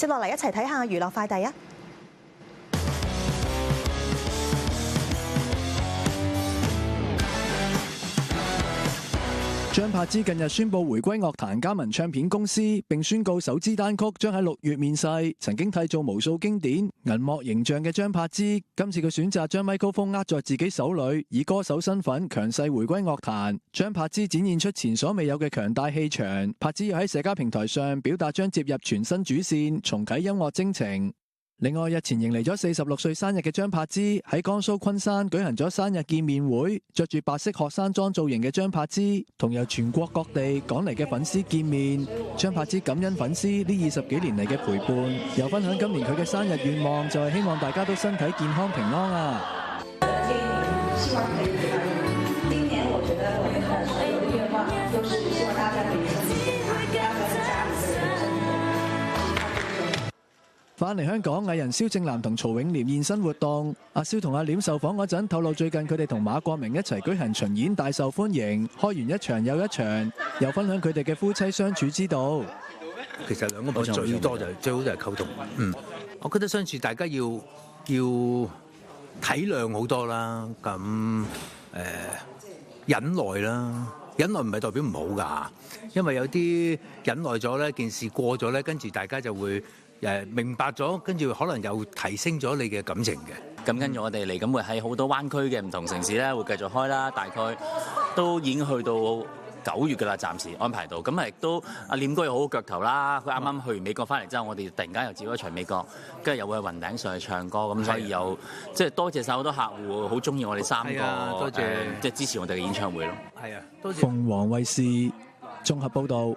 接落嚟一齊睇下娛樂快遞啊！張柏芝近日宣布回歸樂壇加盟唱片公司，並宣告首支單曲將喺6月面世。曾經締造無數經典銀幕形象嘅張柏芝，今次佢選擇將咪高峰握在自己手裏，以歌手身份強勢回歸樂壇。張柏芝展現出前所未有嘅強大氣場。柏芝又喺社交平台上表達將接入全新主線，重啟音樂征程。另外，日前迎嚟咗46歲生日嘅張柏芝喺江蘇昆山舉行咗生日見面會，着住白色學生裝造型嘅張柏芝同由全國各地趕嚟嘅粉絲見面。張柏芝感恩粉絲呢20幾年嚟嘅陪伴，又分享今年佢嘅生日願望就係希望大家都身體健康平安啊！希望可以陪伴你。今年我覺得我們的所有的願望都是希望大家可以身體健康，大家在家裡的人生。返嚟香港，藝人蕭正楠同曹永廉現身活動。阿蕭同阿廉受訪嗰陣透露，最近佢哋同馬國明一齊舉行巡演，大受歡迎，開完一場又一場，又分享佢哋嘅夫妻相處之道。其實兩個最多就最好就係溝通。我覺得相處大家要體諒好多啦，咁忍耐啦。忍耐唔係代表唔好㗎，因為有啲忍耐咗咧，件事過咗咧，跟住大家就會明白咗，跟住可能又提升咗你嘅感情嘅。咁跟住我哋嚟緊會喺好多灣區嘅唔同城市咧，會繼續開啦。大概都已經去到9月㗎啦，暫時安排到。咁亦都阿廉哥又好好腳頭啦，佢啱啱去完美國翻嚟之後，我哋突然間又接咗一場美國，跟住又會去雲頂上去唱歌，咁所以又即係多謝晒好多客戶，好中意我哋3個，多謝即係支持我哋嘅演唱會咯。係啊，多謝。鳳凰衛視綜合報導。